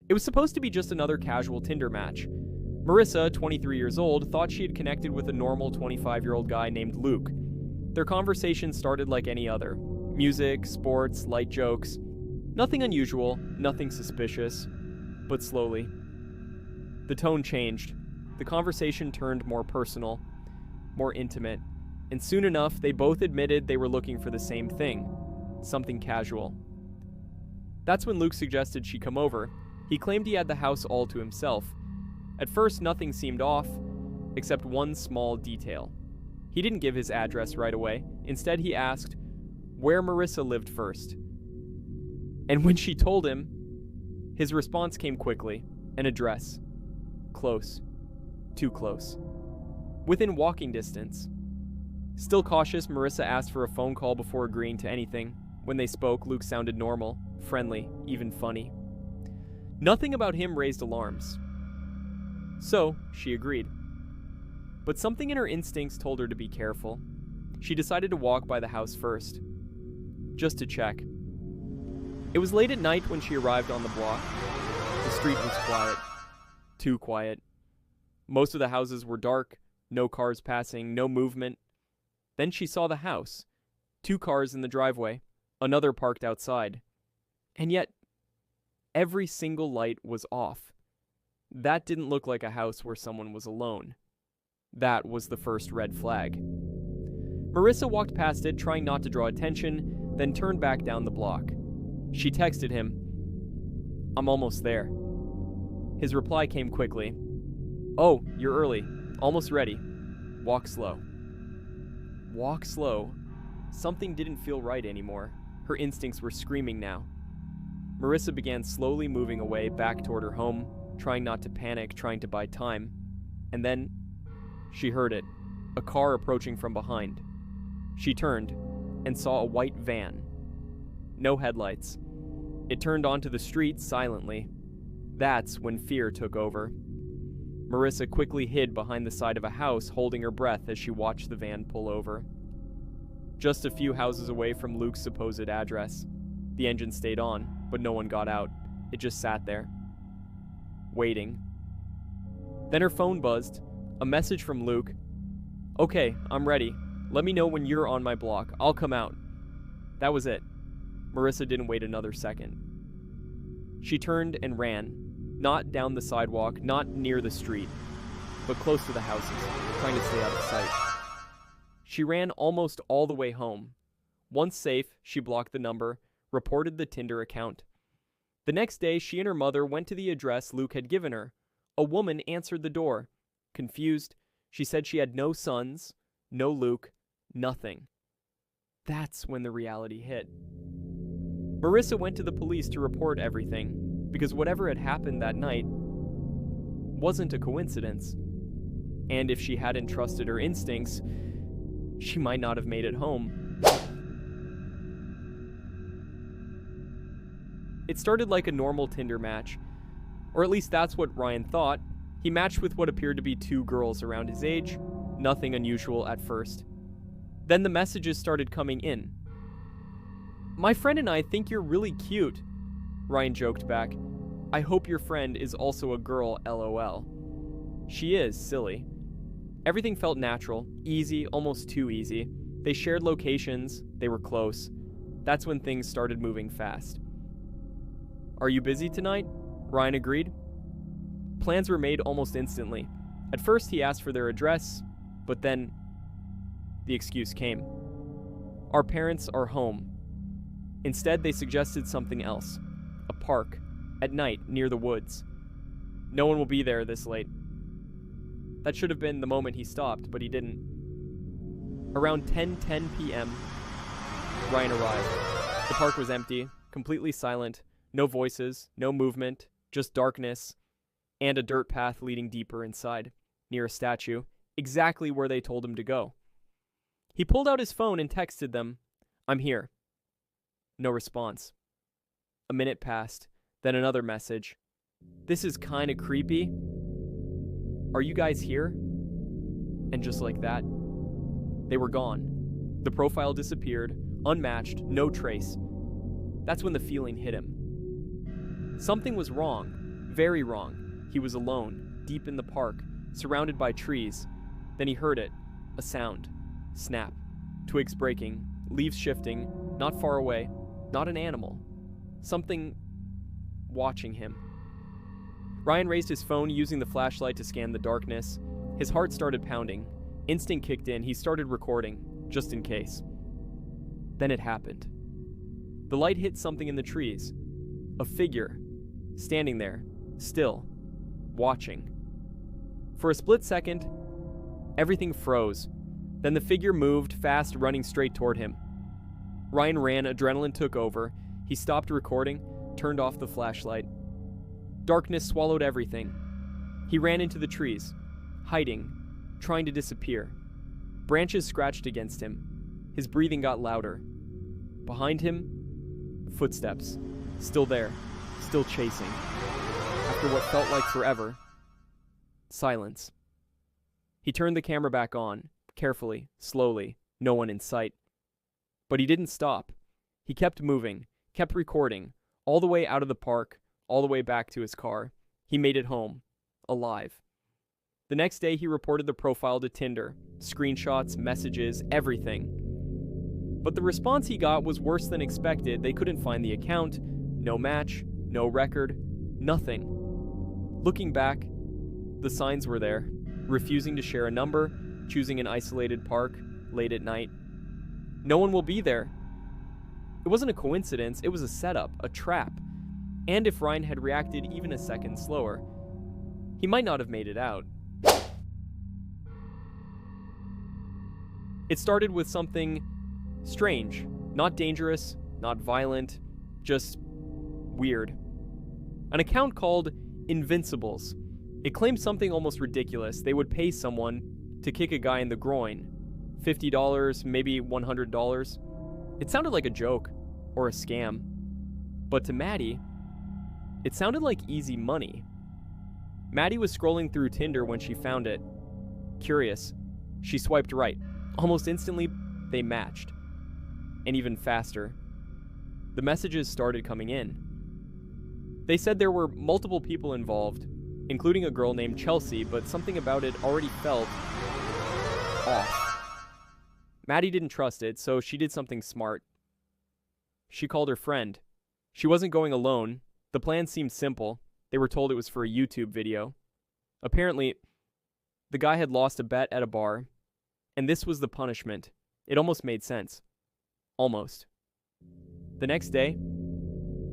It was supposed to be just another casual Tinder match. Marissa, 23 years old, thought she had connected with a normal 25-year-old guy named Luke. Their conversation started like any other. Music, sports, light jokes. Nothing unusual, nothing suspicious. But slowly. The tone changed. The conversation turned more personal, more intimate. And soon enough, they both admitted they were looking for the same thing. Something casual. That's when Luke suggested she come over. He claimed he had the house all to himself. At first, nothing seemed off, except one small detail. He didn't give his address right away. Instead, he asked where Marissa lived first. And when she told him, his response came quickly. An address. Close. Too close. Within walking distance. Still cautious, Marissa asked for a phone call before agreeing to anything. When they spoke, Luke sounded normal, friendly, even funny. Nothing about him raised alarms. So, she agreed. But something in her instincts told her to be careful. She decided to walk by the house first. Just to check. It was late at night when she arrived on the block. The street was quiet. Too quiet. Most of the houses were dark, no cars passing, no movement. Then she saw the house. 2 cars in the driveway, another parked outside. And yet, every single light was off. That didn't look like a house where someone was alone. That was the first red flag. Marissa walked past it, trying not to draw attention, then turned back down the block. She texted him, "I'm almost there." His reply came quickly. "Oh, you're early. Almost ready. Walk slow." Walk slow. Something didn't feel right anymore. Her instincts were screaming now. Marissa began slowly moving away back toward her home, trying not to panic, trying to buy time. And then, she heard it, a car approaching from behind. She turned and saw a white van. No headlights. It turned onto the street silently. That's when fear took over. Marissa quickly hid behind the side of a house, holding her breath as she watched the van pull over. Just a few houses away from Luke's supposed address. The engine stayed on, but no one got out. It just sat there. Waiting. Then her phone buzzed. A message from Luke. "Okay, I'm ready. Let me know when you're on my block. I'll come out." That was it. Marissa didn't wait another second. She turned and ran. Not down the sidewalk, not near the street, but close to the houses, trying to stay out of sight. She ran almost all the way home. Once safe, she blocked the number, reported the Tinder account. The next day, she and her mother went to the address Luke had given her. A woman answered the door. Confused, she said she had no sons, no Luke, nothing. That's when the reality hit. Marissa went to the police to report everything, because whatever had happened that night wasn't a coincidence. And if she hadn't trusted her instincts, she might not have made it home. It started like a normal Tinder match, or at least that's what Ryan thought. He matched with what appeared to be 2 girls around his age, nothing unusual at first. Then the messages started coming in. "My friend and I think you're really cute," Ryan joked back. "I hope your friend is also a girl, LOL. She is, silly." Everything felt natural, easy, almost too easy. They shared locations, they were close. That's when things started moving fast. "Are you busy tonight?" Ryan agreed. Plans were made almost instantly. At first he asked for their address, but then the excuse came. "Our parents are home." Instead, they suggested something else. A park, at night, near the woods. "No one will be there this late." That should have been the moment he stopped, but he didn't. Around 10:10 p.m., Ryan arrived. The park was empty, completely silent, no voices, no movement, just darkness, and a dirt path leading deeper inside, near a statue, exactly where they told him to go. He pulled out his phone and texted them, "I'm here." No response. A minute passed, then another message. "This is kinda creepy. Are you guys here?" And just like that, they were gone. The profile disappeared, unmatched, no trace. That's when the feeling hit him. Something was wrong. Very wrong. He was alone, deep in the park, surrounded by trees. Then he heard it. A sound. Snap. Twigs breaking, leaves shifting, not far away, not an animal. Something watching him. Ryan raised his phone, using the flashlight to scan the darkness. His heart started pounding. Instinct kicked in. He started recording, just in case. Then it happened. The light hit something in the trees. A figure, standing there, still, watching. For a split second, everything froze. Then the figure moved, fast, running straight toward him. Ryan ran, adrenaline took over. He stopped recording, turned off the flashlight. Darkness swallowed everything. He ran into the trees, hiding, trying to disappear. Branches scratched against him. His breathing got louder. Behind him, footsteps. Still there, still chasing. After what felt like forever, silence. He turned the camera back on, carefully, slowly, no one in sight. But he didn't stop. He kept moving, kept recording, all the way out of the park, all the way back to his car. He made it home, alive. The next day, he reported the profile to Tinder. Screenshots, messages, everything. But the response he got was worse than expected. They couldn't find the account, no match, no record, nothing. Looking back, the signs were there. Refusing to share a number, choosing an isolated park, late at night. No one will be there. It wasn't a coincidence, it was a setup, a trap. And if Ryan had reacted even a second slower, he might not have made it out. It started with something strange, not dangerous, not violent, just weird. An account called Invincibles. It claimed something almost ridiculous. They would pay someone to kick a guy in the groin. $50, maybe $100. It sounded like a joke or a scam. But to Maddie, it sounded like easy money. Maddie was scrolling through Tinder when she found it. Curious, she swiped right. Almost instantly, they matched. And even faster. The messages started coming in. They said there were multiple people involved, including a girl named Chelsea, but something about it already felt off. Maddie didn't trust it, so she did something smart. She called her friend. She wasn't going alone. The plan seemed simple. They were told it was for a YouTube video. Apparently, the guy had lost a bet at a bar, and this was the punishment. It almost made sense. Almost. The next day,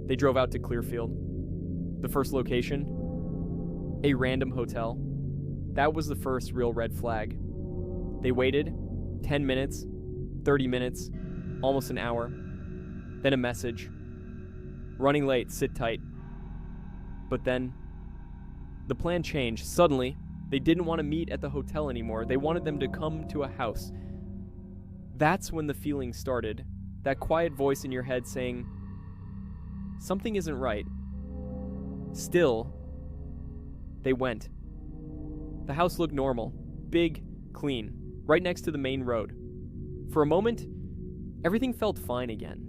they drove out to Clearfield. The first location, a random hotel. That was the first real red flag. They waited 10 minutes, 30 minutes, almost an hour. Then a message. Running late, sit tight. But then, the plan changed. Suddenly, they didn't want to meet at the hotel anymore. They wanted them to come to a house. That's when the feeling started. That quiet voice in your head saying, something isn't right. Still, they went. The house looked normal, big, clean, right next to the main road. For a moment, everything felt fine again.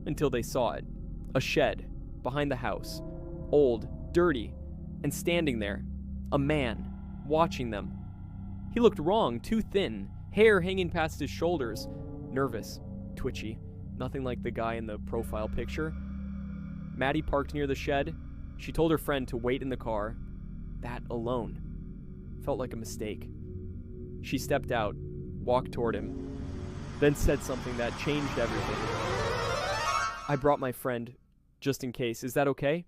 Until they saw it. A shed, behind the house. Old, dirty, and standing there. A man, watching them. He looked wrong, too thin, hair hanging past his shoulders. Nervous, twitchy, nothing like the guy in the profile picture. Maddie parked near the shed. She told her friend to wait in the car. That alone felt like a mistake. She stepped out, walked toward him, then said something that changed everything. I brought my friend, just in case. Is that okay?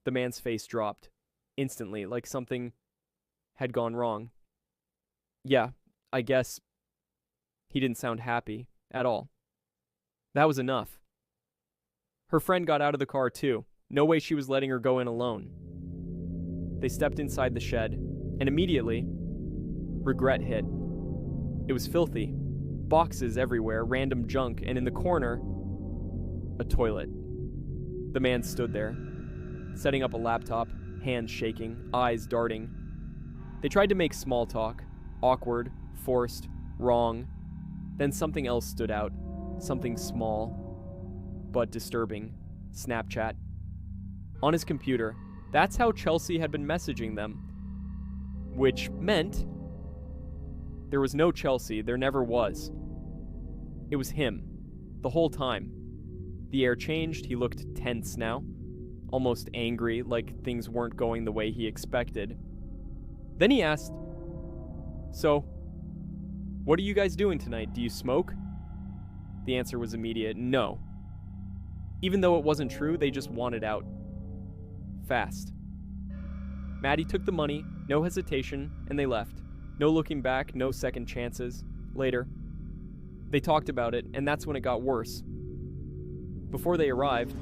The man's face dropped, instantly, like something had gone wrong. Yeah, I guess. He didn't sound happy at all. That was enough. Her friend got out of the car too. No way she was letting her go in alone. They stepped inside the shed, and immediately, regret hit. It was filthy. Boxes everywhere, random junk, and in the corner, a toilet. The man stood there, setting up a laptop, hands shaking, eyes darting. They tried to make small talk, awkward, forced, wrong. Then something else stood out, something small, but disturbing. Snapchat. on his computer. That's how Chelsea had been messaging them. Which meant there was no Chelsea, there never was. It was him, the whole time. The air changed, he looked tense now, almost angry, like things weren't going the way he expected. Then he asked, "So, what are you guys doing tonight? Do you smoke?" The answer was immediate, no. Even though it wasn't true, they just wanted out. Fast. Maddie took the money, no hesitation, and they left. No looking back, no second chances. Later. They talked about it, and that's when it got worse. Before they arrived,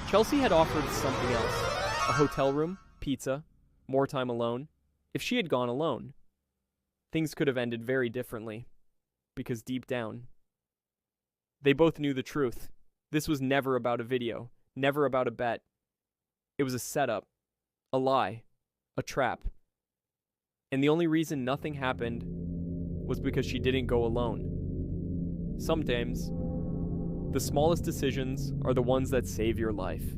Chelsea had offered something else. A hotel room, pizza, more time alone. If she had gone alone, things could have ended very differently. Because deep down, they both knew the truth. This was never about a video, never about a bet. It was a setup, a lie, a trap. And the only reason nothing happened was because she didn't go alone. Sometimes, the smallest decisions are the ones that save your life.